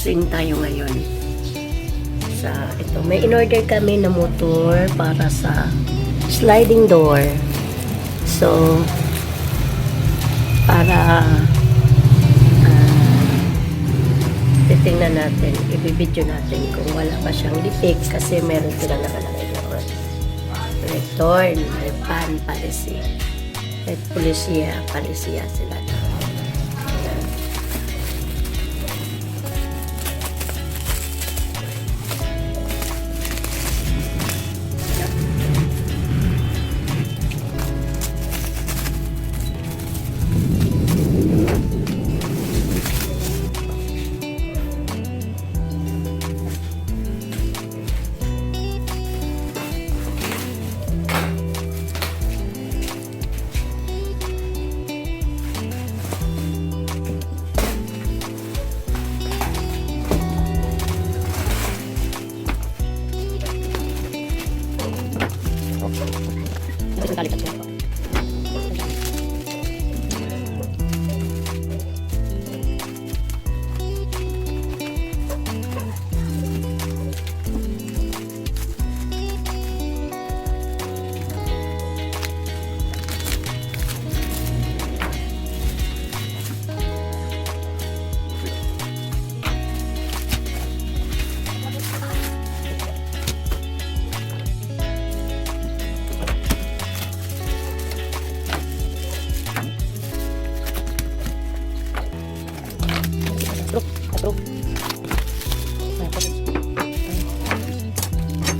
unboxing tayo ngayon. Sa ito, may in-order kami na motor para sa sliding door. So, para titingnan natin, ibibidyo natin kung wala pa siyang defect kasi meron silang nakalagay doon. Return, pan policy. At polisiya sila doon.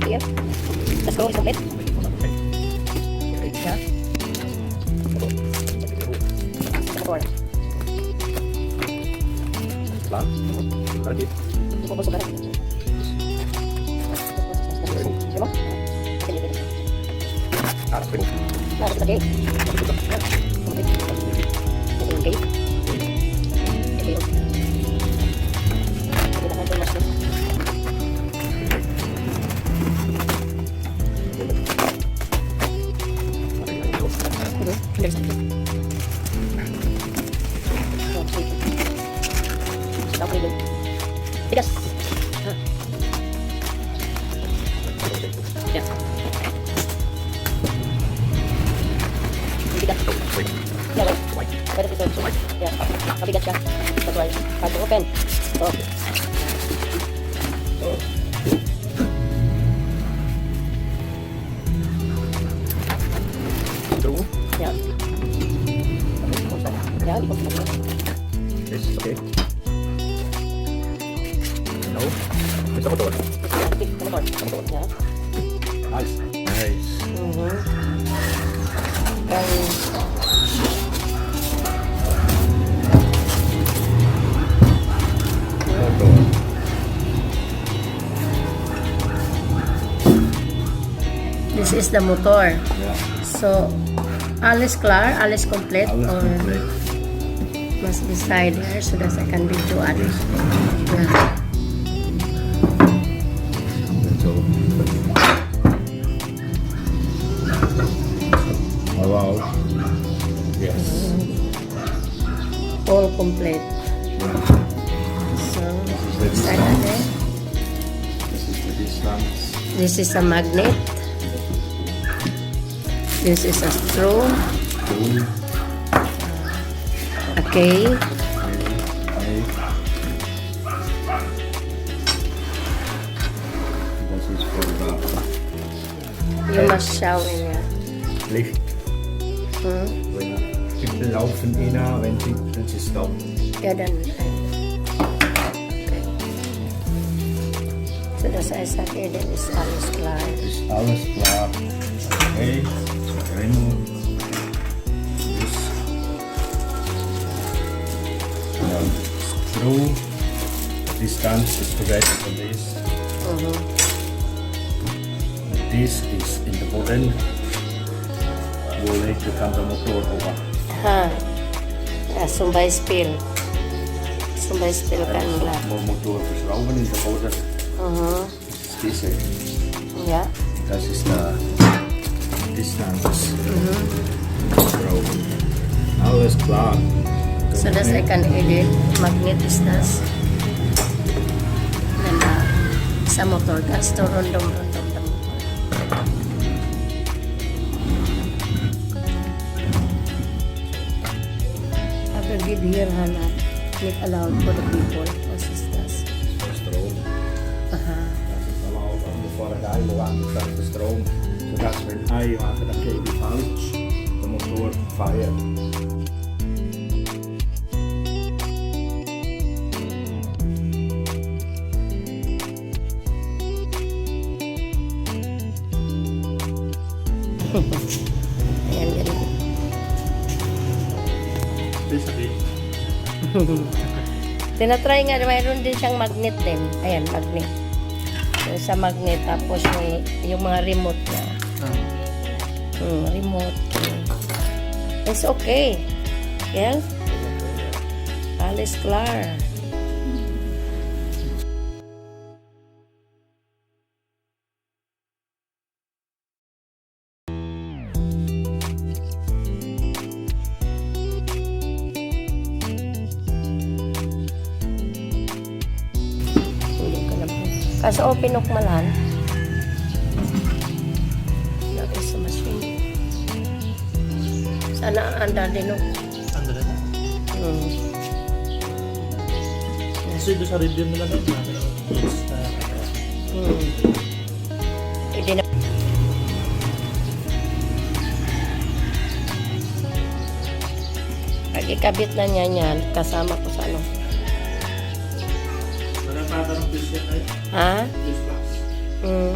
Sige. Let's go. Submit. Yeah. Plan. Ready. Pupusok ka na. Sige mo? Harap ko. Harap lagi. Okay. Tigas. Ya. Tigas. Ya, pwede ito. Ya, kabigat siya. That's why. Hard to open. So. True. Ya. Ya, di ko. Yes, okay. No. Ito ko to. Ya. Nice. Nice. Motor. This is the motor. Yeah. So, alles klar, alles komplett, Alles or komplett. must be side here so that I can video alles. Yeah. So. Oh, wow. Yes. All complete. So, side there. This is the distance. This is a magnet. This is a screw. Two. A key. Okay. This is for the You must show in here. Licht. Wenn Kippen laufen inner, wenn sie stoppen. Yeah, then. Okay. So, das heißt, okay, dann ist alles klar. Ist alles klar. Okay. Remove this. Screw. Distance is correct on this. This is in the bottom. Volledig kan de motor over. Ha. Ja, zum Beispiel. Zum Beispiel kan nila. Motor verschrauben in de bottom. Das ist diese. Ja. Das ist der Distance. Verschrauben. Alles klar. So, das I can edit. Magnet is das. sa motor. Gasto rondom-rondom ng motor. After give here, Hannah, make allowed for the people to assist us. Stroom. Aha. Dat is allemaal van de vorige eeuw aan de stroom. Zodat we een ei maken, dan kreeg je pouch. De motor fire. Ayan, ganun. Tinatry nga, mayroon din siyang magnet din. Ayan, magnet. Yung sa magnet, tapos yung mga remote na. Remote. It's okay. Yeah? Alles klar. Hindi ko na po. Kaso open hook malan. That is a machine. Sana anda din hook. Andra na. Hmm. Kasi doon sa review nila doon, Hindi na. Pag ikabit na niya yan, kasama ko sa ano. wala pa ng fish yan ay Ha? fish box. Hmm.